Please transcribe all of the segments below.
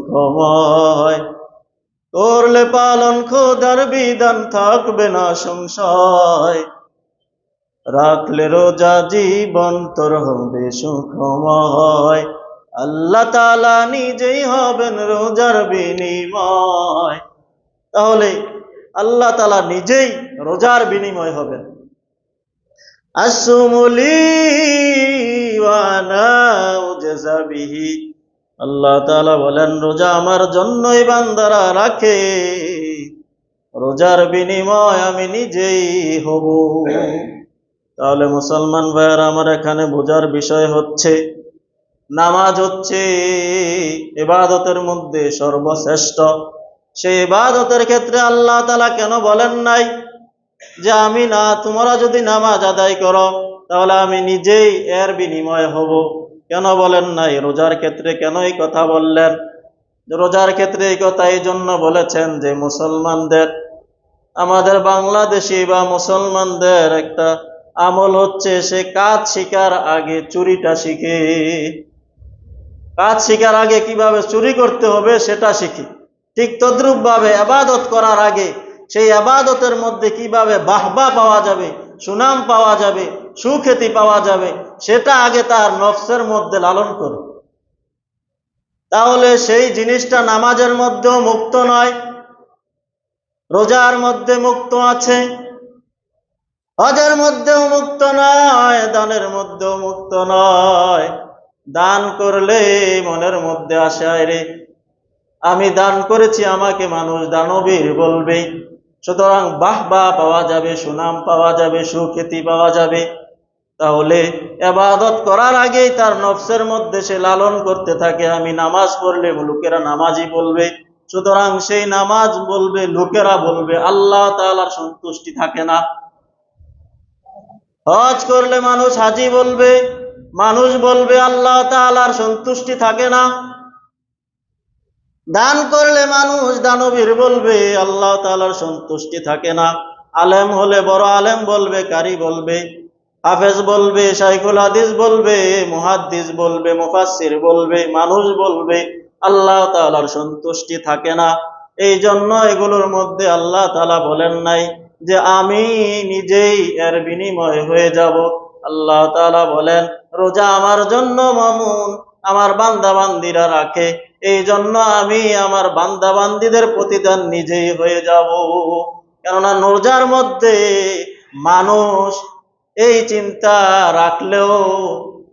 সুখময়। করলে পালন খোদার বিধান থাকবে না সংশয়, রাখলে রোজা জীবন তোর হবে সুখময়। আল্লাহ তাআলা নিজেই হবেন রোজার বিনিময়। তাহলে আল্লাহ তাআলা নিজেই রোজার বিনিময় হবেন। আসুমুলি ওয়া আনা উজজা বিহি, আল্লাহ তাআলা বলেন রোজা আমার জন্যই বান্দারা রাখে, রোজার বিনিময় আমি নিজেই হব। তাহলে মুসলমান ভাইয়েরা আমার, এখানে বোঝার বিষয় হচ্ছে নামাজ হচ্ছে ইবাদতের মধ্যে সর্বশ্রেষ্ঠ। সেই ইবাদতের ক্ষেত্রে আল্লাহ তাআলা কেন বলেন নাই যে আমি না, তোমরা যদি নামাজ আদায় করো তাহলে আমি নিজেই এর বিনিময় হব? কেন বলেন নাই? রোজার ক্ষেত্রে কেন এই কথা বললেন? রোজার ক্ষেত্রে এই কথা এই জন্য বলেছেন যে মুসলমানদের, আমাদের বাংলাদেশি বা মুসলমানদের একটা আমল হচ্ছে সে কাজ শিখার আগে চুরিটা শিখে। কাজ শিখার আগে কিভাবে চুরি করতে হবে সেটা শিখি। ঠিক তদ্রূপ ভাবে ইবাদত করার আগে সেই ইবাদতের মধ্যে কিভাবে বাহবা পাওয়া যাবে, সুনাম পাওয়া যাবে, সুখ্যাতি পাওয়া যাবে, সেটা আগে তার নফসের মধ্যে লালন করে। তাহলে সেই জিনিসটা নামাজের মধ্যেও মুক্ত নয়, রোজার মধ্যে মুক্ত আছে, হজের মধ্যেও মুক্ত নয়, দানের মধ্যেও মুক্ত নয়। দান করলে মনের মধ্যে আসে, রে আমি দান করেছি, আমাকে মানুষ দানবীর বলবে, সুতরাং বাহবা পাওয়া যাবে, সুনাম পাওয়া যাবে, সুখ্যাতি পাওয়া যাবে। তাহলে ইবাদত করার আগেই তার নফসের মধ্যে সে লালন করতে থাকে আমি নামাজ পড়লে লোকেরা নামাজি বলবে, সুতরাং সেই নামাজ বলবে, লোকেরা বলবে, আল্লাহ তাআলার সন্তুষ্টি থাকে না। হজ করলে মানুষ হাজি বলবে, মানুষ বলবে, আল্লাহ তাআলার সন্তুষ্টি থাকে না। দান করলে মানুষ দানবীর বলবে, আল্লাহ তাআলার সন্তুষ্টি থাকে না। আলেম হলে বড় আলেম বলবে, কারি বলবে, হাফেজ বলবে, শাইখুল হাদিস বলবে, মুহাদ্দিস বলবে, মুফাসসির বলবে, মানুষ বলবে, আল্লাহ তাআলার সন্তুষ্টি থাকে না। এই জন্য এগুলোর মধ্যে আল্লাহ তাআলা বলেন নাই যে আমি নিজেই এর বিনিময় হয়ে যাব। আল্লাহ তাআলা বলেন রোজা আমার জন্য মামুন, আমার বান্দা বান্দিরা রাখে, এই জন্য আমি আমার বান্দা বান্দিদের প্রতিদান নিজেই হয়ে যাব। কেননা রোজার মধ্যে মানুষ এই চিন্তা রাখলেও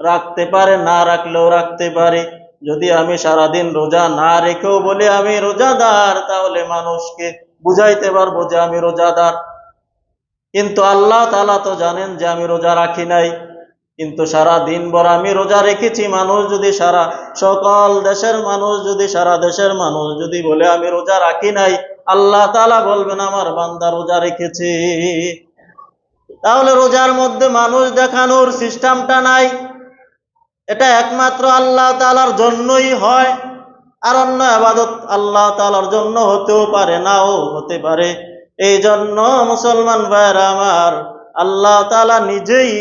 রাখতে পারে, না রাখলেও রাখতে পারে। যদি আমি সারাদিন রোজা না রেখেও বলে আমি রোজাদার, তাহলে মানুষকে বুঝাইতে পারবো যে আমি রোজাদার। কিন্তু আল্লাহ তাআলা তো জানেন যে আমি রোজা রাখি নাই, কিন্তু সারা দিন ভর আমি রোজা রেখেছি। মানুষ যদি সকল দেশের মানুষ যদি, সারা দেশের মানুষ যদি বলে আমি রোজা রাখি নাই, আল্লাহ তাআলা বলবেন আমার বান্দা রোজা রেখেছে। তাহলে রোজার মধ্যে মানুষ দেখানোর সিস্টেমটা নাই, এটা একমাত্র আল্লাহ তাআলার জন্যই হয়। আর অন্য ইবাদত আল্লাহ তাআলার জন্য হতেও পারে, নাও হতে পারে। এই জন্য মুসলমান ভাইরা আমার, আল্লাহ তাআলা নিজেই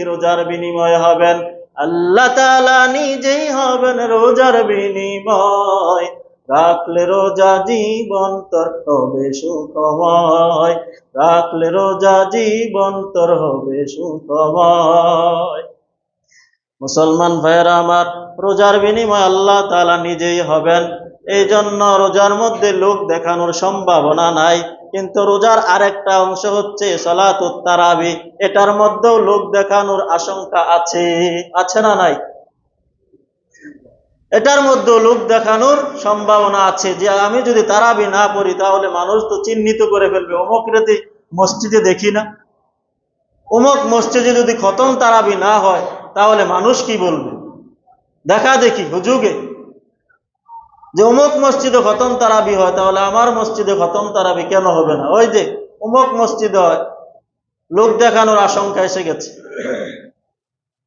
রোজার বিনিময় হবেন, আল্লাহ তাআলা নিজেই হবেন রোজার বিনিময়। রাখলে রোজা জীবন তোর হবে সুখময়, রাখলে রোজা জীবন তোর হবে সুখময়। মুসলমান ভাইয়েরা আমার, রোজার বিনিময় আল্লাহ তাআলা নিজেই হবেন। এই জন্য রোজার মধ্যে লোক দেখানোর সম্ভাবনা নাই। কিন্তু রোজার আরেকটা অংশ হচ্ছে সালাতুত তারাবি, এটার মধ্যেও লোক দেখানোর আশঙ্কা আছে, আছে না নাই? এটার মধ্যেও লোক দেখানোর সম্ভাবনা আছে যে আমি যদি তারাবি না পড়ি তাহলে মানুষ তো চিহ্নিত করে ফেলবে, অমুক রাতে মসজিদে দেখি না, অমুক মসজিদে যদি খতম তারাবি না হয় তাহলে মানুষ কি বলবে? দেখা দেখি হুজুগে যে অমুক মসজিদে খতম তারাবি হয়, তাহলে আমার মসজিদে খতম তারাবি কেন হবে না? ওই যে অমুক মসজিদে হয়, লোক দেখানোর আশঙ্কা এসে গেছে।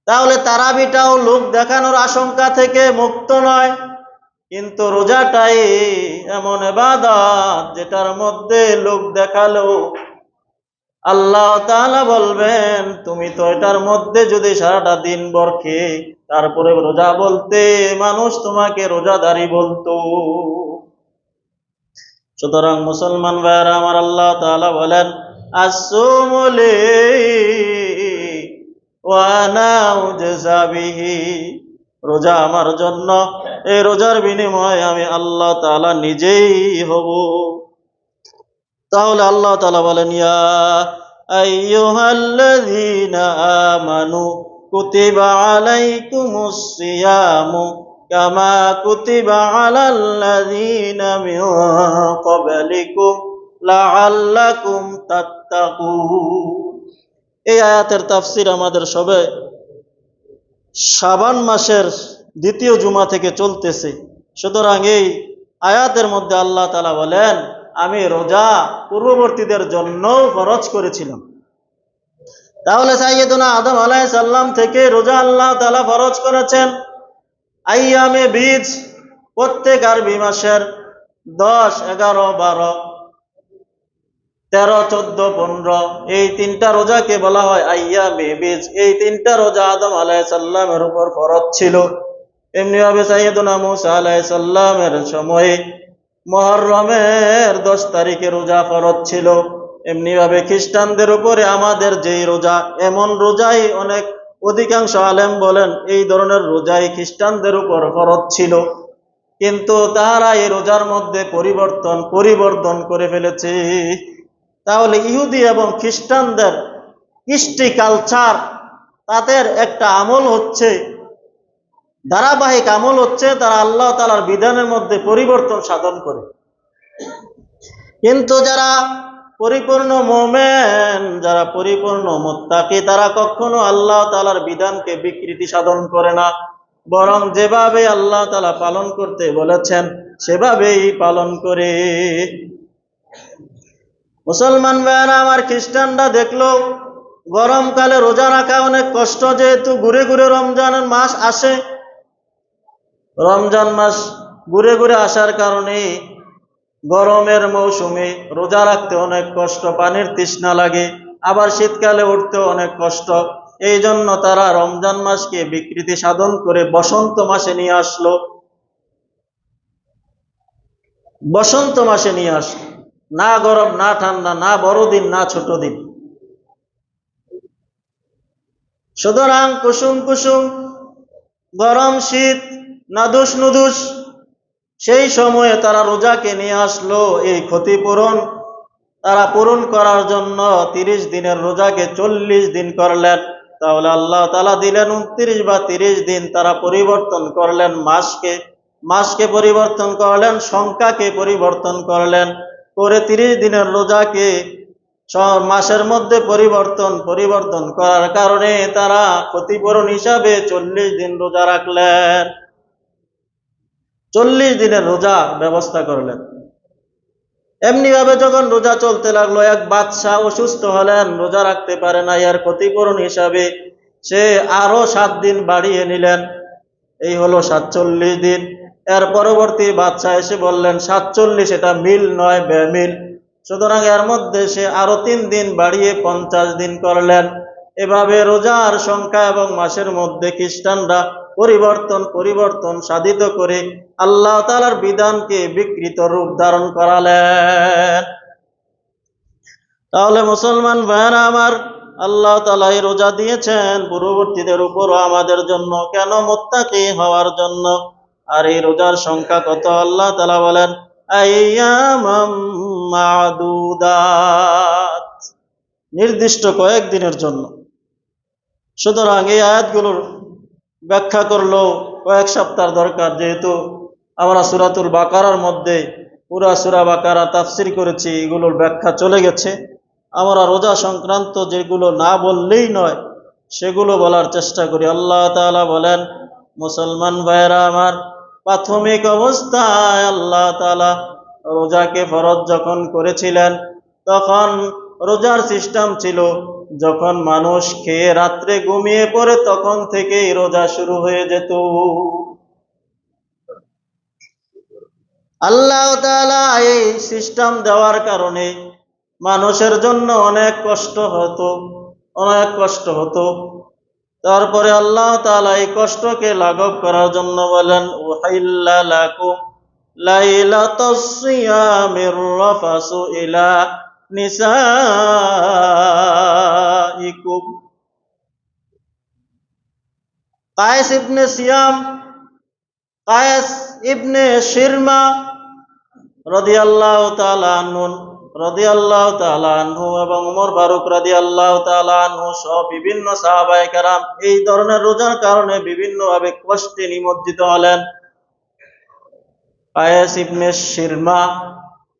তাহলে তারাবিটাও লোক দেখানোর আশঙ্কা থেকে মুক্ত নয়। কিন্তু রোজাটাই এমন ইবাদত যেটার মধ্যে লোক দেখালেও আল্লাহ তাআলা বলবেন তুমি তো এটার মধ্যে যদি সারাটা দিন ভর খেয়ে তারপরে রোজা বলতে মানুষ তোমাকে রোজাদারি বলতো। সুতরাং মুসলমান ভাইয়েরা আমার, আল্লাহ তাআলা বলেন আসসুমু লি ওয়া আনা উজজা বিহি, রোজা আমার জন্য, এই রোজার বিনিময়ে আমি আল্লাহ তাআলা নিজেই হব। তাহলে আল্লাহ তাআলা বলেন ইয়া আইয়ুহাল্লাযীনা আমানু কুতিবা আলাইকুমুস সিয়ামু কামা কুতিবা আলাল্লাযীনা মিন ক্বাবলিকুম লাআল্লাকুম তাত্তাকুন। এই আয়াতের তাফসীর আমাদের সবে শাবান মাসের দ্বিতীয় জুমা থেকে চলতেছে। সুতরাং এই আয়াতের মধ্যে আল্লাহ তাআলা বলেন আমি রোজা পূর্ববর্তীদের জন্য ফরজ করেছিলাম। তাহলে সাইয়েদুনা আদম আলাইহিস সালাম থেকে রোজা আল্লাহ তাআলা ফরজ করেছেন আইয়ামে বীজ, প্রত্যেক আরবি মাসের 10, 11, 12, 13, 14, 15 এই তিনটা রোজাকে বলা হয় আইয়ামে বীজ। এই তিনটা রোজা আদম আলাইহিস সালামের উপর ফরজ ছিল। এমনিভাবে সাইয়েদুনা মুসা আলাইহিস সালামের সময়ে মুহররমের 10 তারিখে রোজা ফরজ ছিল। এমনিভাবে খ্রিস্টানদের উপরে আমাদের যেই রোজা, এমন রোজাই অধিকাংশ আলেম বলেন এই ধরনের রোজাই খ্রিস্টানদের উপর ফরজ ছিল, কিন্তু তারা এই রোজার মধ্যে পরিবর্তন করে ফেলেছে। তাহলে ইহুদি এবং খ্রিস্টানদের কৃষ্টি কালচার, তাদের একটা আমল হচ্ছে, ধারাবাহিক আমল হচ্ছে তারা আল্লাহ তাআলার বিধানের মধ্যে পরিবর্তন সাধন করে। কিন্তু যারা পরিপূর্ণ মুমিন, যারা পরিপূর্ণ মুত্তাকি, তারা কখনো আল্লাহ তাআলার বিধানকে বিকৃতি সাধন করে না, বরং যেভাবে আল্লাহ তাআলা পালন করতে বলেছেন সেভাবেই পালন করে। মুসলমান ভাইয়েরা আমার, খ্রিস্টানরা দেখলো গরমকালে রোজা রাখা অনেক কষ্ট, যেহেতু ঘুরে ঘুরে রমজানের মাস আসে। রমজান মাস ঘুরে ঘুরে আসার কারণে গরমের মৌসুমে রোজা রাখতে অনেক কষ্ট, পানির তৃষ্ণা লাগে, আবার শীতকালে উঠতে অনেক কষ্ট। এই জন্য তারা রমজান মাসকে বিকৃতি সাধন করে বসন্ত মাসে নিয়ে আসলো। বসন্ত মাসে নিয়ে আসলো, না গরম না ঠান্ডা, না বড়দিন না ছোট দিন। সুতরাং কুসুম কুসুম গরম শীত, নাদুস নুদুস, সেই সময়ে তারা রোজাকে নিয়ে আসলো এই ক্ষতিপূরণ তারা পূরণ করার জন্য। 30 দিনের রোজাকে 40 দিন করলেন। তাহলে আল্লাহ তাআলা দিলেন 29 বা 30 দিন। তারা পরিবর্তন করলেন মাসকে পরিবর্তন করলেন, সংখ্যাকে পরিবর্তন করলেন, করে 30 দিনের রোজাকে মাসের মধ্যে পরিবর্তন করার কারণে তারা ক্ষতিপূরণ হিসাবে 40 দিন রোজা রাখলেন। 40 দিনের রোজা ব্যবস্থা করলেন। এমনিভাবে যখন রোজা চলতে লাগলো, এক বাদশাহ অসুস্থ হলেন, রোজা রাখতে পারে না, এর ক্ষতিপূরণ হিসাবে সে আরো 7 দিন বাড়িয়ে নিলেন, এই হলো 47 দিন। এর পরবর্তী বাদশাহ এসে বললেন 47, এটা মিল নয়, বেমিল। সুতরাং এর মধ্যে সে আরো 3 দিন বাড়িয়ে 50 দিন করলেন। এভাবে রোজার সংখ্যা এবং মাসের মধ্যে খ্রিস্টানরা পরিবর্তন সাধিত করে আল্লাহ তাআলার বিধানকে বিকৃত রূপ ধারণ করালেন। তাহলে মুসলমান ভাইয়েরা আমার, আল্লাহ তাআলা এই রোজা দিয়েছেন পূর্ববর্তীদের উপরও আমাদের জন্য, কেন? মুত্তাকি হওয়ার জন্য। আর এই রোজার সংখ্যা কত? আল্লাহ তাআলা বলেন আইয়ামাম মা'দুদাত, নির্দিষ্ট কয়েকদিনের জন্য। সুতরাং এই আয়াতগুলোর ব্যাখ্যা করলেও কয়েক সপ্তাহ দরকার, যেহেতু আমরা সূরাতুল বাকারার মধ্যে পুরা সূরা বাকারা তাফসীর করেছি, এগুলোর ব্যাখ্যা চলে গেছে। আমরা রোজা সংক্রান্ত যেগুলো না বললেই নয় সেগুলো বলার চেষ্টা করি। আল্লাহ তাআলা বলেন, মুসলমান ভাইয়েরা আমার, প্রাথমিক অবস্থায় আল্লাহ তাআলা রোজাকে ফরজ যখন করেছিলেন, তখন রোজার সিস্টেম ছিল যখন মানুষ খেয়ে রাত্রে ঘুমিয়ে পড়ে তখন থেকেই রোজা শুরু হয়ে যেত। আল্লাহ তাআলা এই সিস্টেম দেওয়ার কারণে মানুষের জন্য অনেক কষ্ট হতো। তারপরে আল্লাহ তাআলা এই কষ্টকে লাঘব করার জন্য বলেন, উহাইল্লা লাকুম লাইলাতাস সিয়ামির রাফাসু ইলা নিসাইকুম। কায়েস ইবনে সিয়াম, কায়েস ইবনে শিরমা রাদিয়াল্লাহু তাআলা আনহু এবং ওমর ফারুক রাদিয়াল্লাহু তাআলা আনহু সহ বিভিন্ন সাহাবায়ে কেরাম এই ধরনের রোজার কারণে বিভিন্নভাবে কষ্টে নিমজ্জিত হলেন। কায়েস ইবনে শিরমা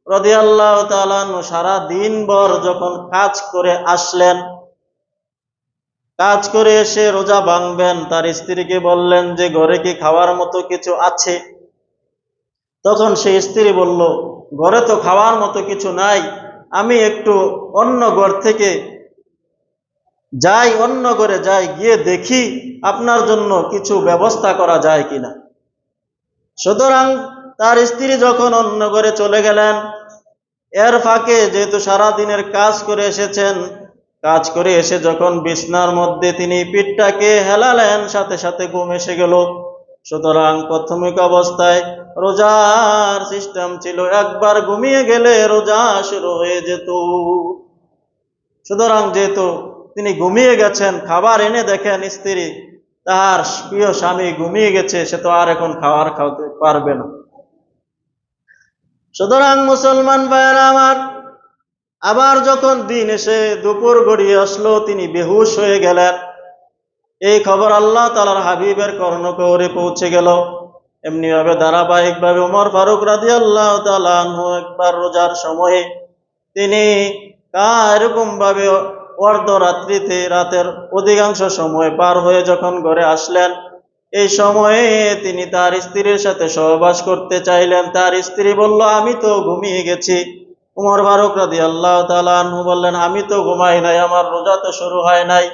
রাদিয়াল্লাহু তাআলা আনহু সারা দিনভর যখন কাজ করে আসলেন, কাজ করে এসে রোজা ভাঙবেন, তার স্ত্রীকে বললেন যে ঘরে কি খাওয়ার মতো কিছু আছে? তখন সেই স্ত্রী বলল, ঘরে তো খাওয়ার মতো কিছু নাই, আমি একটু অন্য ঘর থেকে যাই, অন্য ঘরে যাই, গিয়ে দেখি আপনার জন্য কিছু ব্যবস্থা করা যায় কিনা। সুতরাং তার স্ত্রী যখন অন্য ঘরে চলে গেলেন, এর ফাঁকে যেহেতু সারা দিনের কাজ করে এসেছেন, কাজ করে এসে যখন বিছনার মধ্যে তিনি পিঠটাকে হেলালেন, সাথে সাথে ঘুম এসে গেল। সুতরাং প্রাথমিক অবস্থায় রোজার সিস্টেম ছিল একবার ঘুমিয়ে গেলে রোজা শুরু হয়ে যেত। সুতরাং যেহেতু তিনি ঘুমিয়ে গেছেন, খাবার এনে দেখেন স্ত্রী তাহার প্রিয় স্বামী ঘুমিয়ে গেছে, সে তো আর এখন খাবার খাওয়াতে পারবে না। সুতরাং মুসলমান ভাইয়েরা আমার, আবার যখন দিন এসে দুপুর গড়িয়ে আসলো, তিনি বেহুশ হয়ে গেলেন। এই খবর আল্লাহ তাআলার হাবিবের কর্ণকুহরে পৌঁছে গেল। এমনি ভাবে ধারাবাহিকভাবে ওমর ফারুক রাদিয়াল্লাহু তাআলা আনহু একবার রোজার সময়ে তিনি এরকম ভাবে অর্ধরাত্রিতে, রাতের অধিকাংশ সময় পার হয়ে যখন ঘরে আসলেন, এই সময়ে তিনি তার স্ত্রীর সাথে সহবাস করতে চাইলেন। তার স্ত্রী বলল, আমি তো ঘুমিয়ে গেছি। ওমর ফারুক রাদিয়াল্লাহু তাআলা আনহু বললেন, আমি তো ঘুমাই নাই, আমার রোজা তো শুরু হয় নাই।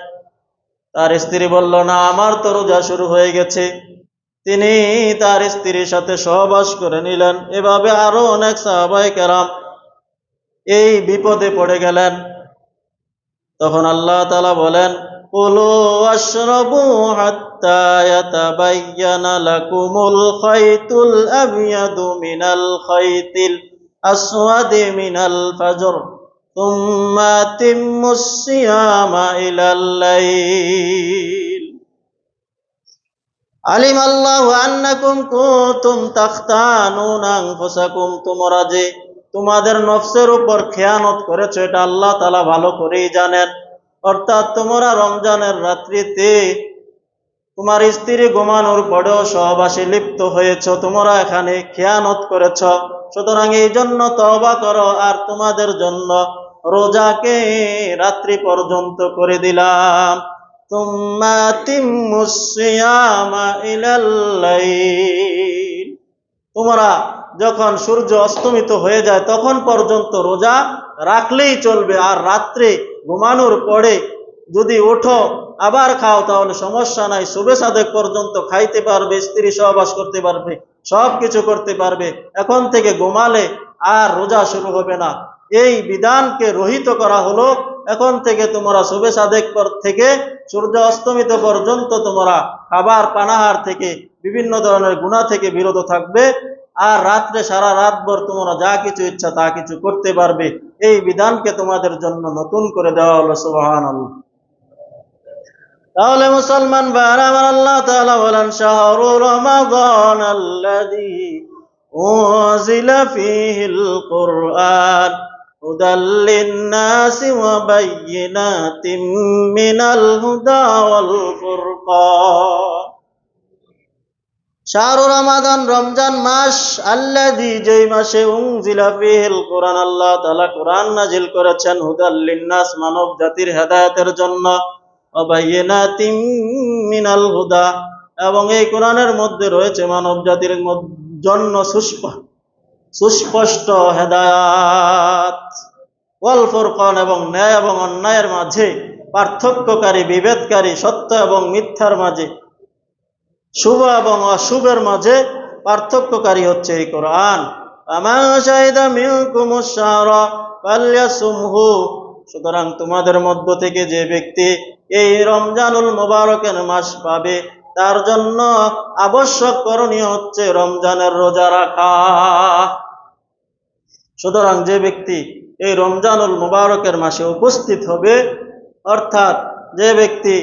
তার স্ত্রী বলল, না, আমার তো রোজা শুরু হয়ে গেছে। তিনি তার স্ত্রীর সাথে সহবাস করে নিলেন। এভাবে আরো অনেক সাহাবায়ে কেরাম এই বিপদে পড়ে গেলেন। তখন আল্লাহ তাআলা বলেন, কুলু ওয়াশরাবু হাত্তা ইয়াতাবায়্যানা লাকুমুল খায়তুল আবয়াদু মিনাল খায়তিল আসওয়াদি মিনাল ফাজর সুম্মা আতিম্মুস সিয়ামা ইলাল লাইল আলিম আল্লাহু আন্নাকুম কুনতুম তাখতানুনা আনফুসাকুম। তোমরা যে তোমাদের নফসের উপর খেয়ানত করেছো, এটা আল্লাহ তাআলা ভালো করেই জানেন। অর্থাৎ তোমরা রমজানের রাত্রিতে তোমার স্ত্রী ঘুমানোর পরেও সহবাসে লিপ্ত হয়েছ, তোমরা এখানে খেয়ানত করেছ। সুতরাং এই জন্য তওবা করো, আর তোমাদের জন্য রোজাকে রাত্রি পর্যন্ত করে দিলাম। তুম্মা আতিম্মুস সিয়ামা ইলাল লাইল। তোমরা যখন সূর্য অস্তমিত হয়ে যায় তখন পর্যন্ত রোজা রাখলেই চলবে, আর রাত্রে ঘুমানোর পরে যদি ওঠো আবার খাও তাহলে সমস্যা নাই। শুভে সাদেক পর্যন্ত খাইতে পারবে, স্ত্রী সহবাস করতে পারবে, সব কিছু করতে পারবে। এখন থেকে ঘুমালে আর রোজা শুরু হবে না। এই বিধানকে রহিত করা হলো। এখন থেকে তোমরা শুভে সাদেক থেকে সূর্য অস্তমিত পর্যন্ত তোমরা খাবার পানাহার থেকে বিভিন্ন ধরনের গুনাহ থেকে বিরত থাকবে, আর রাত্রে সারা রাতভর তোমরা যা কিছু ইচ্ছা তা কিছু করতে পারবে। এই বিধানকে তোমাদের জন্য নতুন করে দেওয়া হলো। সুবহানাল্লাহ। তাহলে মুসলমান ভাইরা আমার, আল্লাহ তাআলা বলেন, শাহরু রমাদান আল্লাযী উনজিলা ফীহিল কুরআন হুদাল লিন-নাসি ওয়া বায়্যিনাতিম মিনাল হুদা ওয়াল ফুরকান। শাহরু রমাদান, রমজান মাস, আল্লাযী, যেই মাসে, উনজিলা ফীহিল কুরআন, আল্লাহ তাআলা কুরআন নাজিল করেছেন, হুদাল লিন-নাস, মানব জাতির হেদায়েতের জন্য, ওয়া বায়্যিনাতিম মিনাল হুদা, এবং এই কোরআনের মধ্যে রয়েছে মানব জাতির জন্য সুস্পষ্ট হেদায়াত, ওয়াল ফুরকান, এবং ন্যায় এবং অন্যায়ের মাঝে পার্থক্যকারী, বিভেদকারী, সত্য এবং মিথ্যার মাঝে, শুভ এবং অশুভের মাঝে পার্থক্যকারী হচ্ছে এই কোরআন। ফামান শাহিদা মিনকুমুশ শাহরা ফালইয়াসুমহু। সুতরাং তোমাদের মধ্য থেকে যে ব্যক্তি এই রমজানুল মুবারকের মাস পাবে, তার জন্য আবশ্যক করণীয় হচ্ছে রমজানের রোজা রাখা। সুতরাং যে ব্যক্তি এই রমজানুল মুবারকের মাসে উপস্থিত হবে, অর্থাৎ যে ব্যক্তি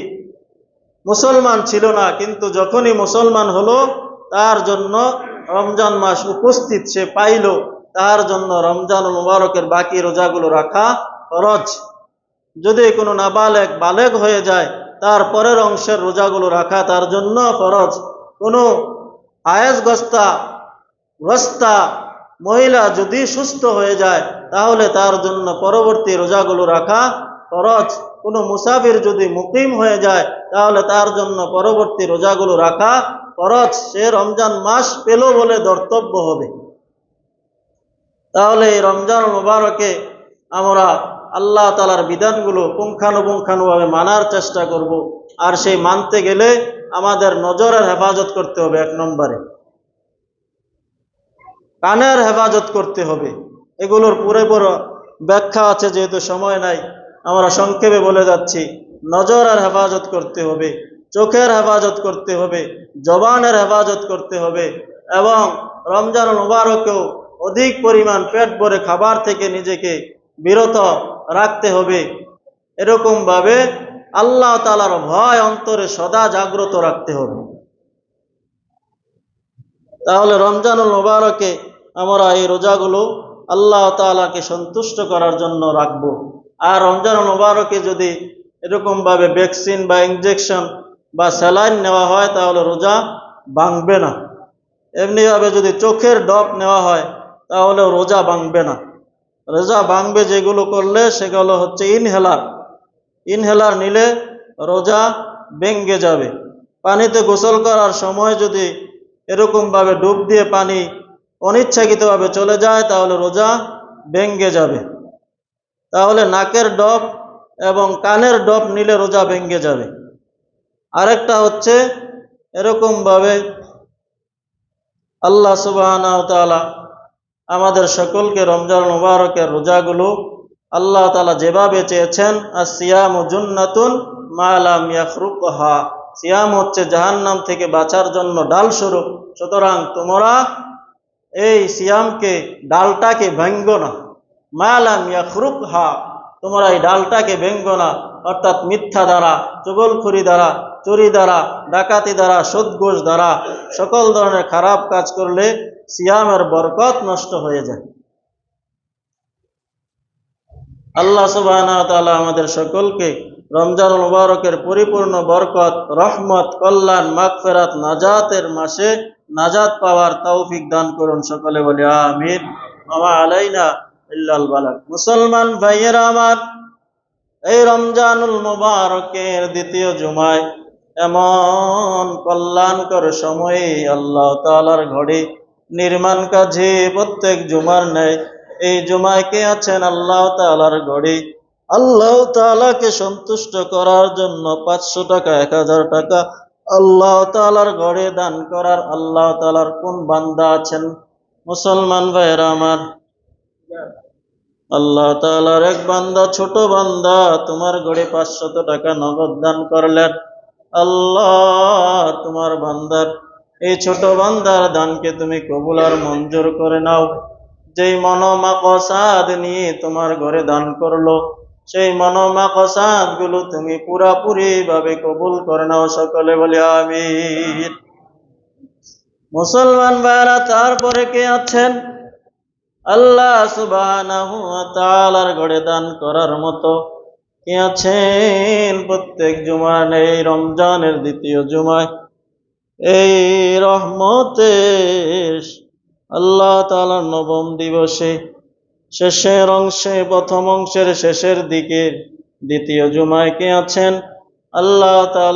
মুসলমান ছিল না কিন্তু যখনই মুসলমান হলো, তার জন্য রমজান মাস উপস্থিত সে পাইল, তার জন্য রমজানুল মুবারকের বাকি রোজাগুলো রাখা ফরজ। যদি কোনো নাবালেগ বালেগ হয়ে যায়, তার পরের অংশের রোজাগুলো রাখা তার জন্য ফরজ। কোনো গ্রস্তা মহিলা যদি সুস্থ হয়ে যায়, তাহলে তার জন্য পরবর্তী রোজাগুলো রাখা ফরজ। কোনো মুসাফির যদি মুকিম হয়ে যায়, তাহলে তার জন্য পরবর্তী রোজাগুলো রাখা ফরজ। সে রমজান মাস পেল বলে ধর্তব্য হবে। তাহলে এই রমজান মুবারকে আমরা আল্লাহ তাআলার বিধানগুলো পুঙ্খানুপুঙ্খানুভাবে মানার চেষ্টা করব। আর সেই মানতে গেলে আমাদের নজরের হেফাজত করতে হবে। 1 নম্বরে কানের হেফাজত করতে হবে। এগুলোর পুরো ব্যাখ্যা আছে, যেহেতু সময় নাই আমরা সংক্ষেপে বলে যাচ্ছি। নজরের হেফাজত করতে হবে, চোখের হেফাজত করতে হবে, জবানের হেফাজত করতে হবে, এবং রমজান মুবারকেও অধিক পরিমাণ পেট ভরে খাবার থেকে নিজেকে বিরত রাখতে হবে। এরকমভাবে আল্লাহ তাআলার ভয় অন্তরে সদা জাগ্রত রাখতে হবে। তাহলে রমজানুল মুবারকে আমরা এই রোজাগুলো আল্লাহ তাআলাকে সন্তুষ্ট করার জন্য রাখবো। আর রমজানুল মুবারকে যদি এরকমভাবে ভ্যাকসিন বা ইনজেকশন বা স্যালাইন নেওয়া হয়, তাহলে রোজা ভাঙবে না। এমনিভাবে যদি চোখের ড্রপ নেওয়া হয়, তাহলে রোজা ভাঙবে না। রোজা ভাঙবে যেগুলো করলে, সেগুলো হচ্ছে ইনহেলার নিলে রোজা ভেঙে যাবে। পানিতে গোসল করার সময় যদি এরকমভাবে ডুব দিয়ে পানি অনিচ্ছাকৃতভাবে চলে যায়, তাহলে রোজা ভেঙে যাবে। তাহলে নাকের ডপ এবং কানের ডপ নিলে রোজা ভেঙে যাবে। আরেকটা হচ্ছে এরকমভাবে আল্লাহ সুবহানাহু ওয়া তাআলা আমাদের সকলকে রমজান মুবারকের রোজাগুলো আল্লাহ তাআলা যেভাবে চেয়েছেন, আসিয়ামু জুন্নাতুন মা লাম ইয়াখরুকহা, সিয়াম হচ্ছে জাহান্নাম থেকে বাঁচার জন্য ডাল স্বরূপ। সুতরাং তোমরা এই সিয়ামকে, ডালটাকে ভাঙ্গো না। মা লাম ইয়াখরুকহা, তোমরা এই ডালটাকে ভাঙ্গো না। অর্থাৎ মিথ্যা দ্বারা, চুগলখড়ি দ্বারা, চুরি দ্বারা, ডাকাতি দ্বারা, সুদঘুষ দ্বারা সকল ধরনের খারাপ কাজ করলে সিয়ামের বরকত নষ্ট হয়ে যায়। আল্লাহ সুবহানাহু ওয়া তাআলা আমাদের সকলকে রমজানুল মুবারকের পরিপূর্ণ বরকত, রহমত, কল্যাণ, মাগফিরাত, নাজাতের মাসে নাজাত পাওয়ার তৌফিক দান করুন। সকলে বলি আমিন। ওয়া আলাইনা ইল্লাল বালাগ। মুসলমান ভাইয়েরা আমার, এই রমজানুল মুবারকের দ্বিতীয় জুমায় এমন কল্যাণকর সময়ে আল্লাহ তাআলার ঘরে নির্মাণ কাজে প্রত্যেক জুমার ন্যায় এই জুমায় কে আছেন আল্লাহ তাআলার ঘরে? আল্লাহ তাআলাকে সন্তুষ্ট করার জন্য 500 টাকা, 1000 টাকা আল্লাহ তাআলার ঘরে দান করার আল্লাহ তাআলার কোন বান্দা আছেন? মুসলমান ভাইয়েরা আমার, আল্লাহ তাআলার এক বান্দা, ছোট বান্দা, তোমার ঘরে 500 টাকা নগদ দান করলেন। আল্লাহ তোমার বান্দার, এই ছোট বান্দার দানকে তুমি কবুল আর মঞ্জুর করে নাও। যেই মনোমাকসাদ নিয়ে তোমার ঘরে দান করলো, সেই মনোমাকসাদ গুলো তুমি পুরাপুরি ভাবে কবুল করে নাও। সকলে বলি আমিন। মুসলমান ভাইরা, তারপরে কে আছেন আল্লাহ সুবহানাহু ওয়া তাআলার ঘরে দান করার মতো? কে আছেন প্রত্যেক জুমার এই রমজানের দ্বিতীয় জুমায়, এই রহমতের আল্লাহ তাআলার নবম দিবসে শেষের অংশে, প্রথম অংশের শেষের দিকে দ্বিতীয় জুমায় কে আছেন আল্লাহ তাআলা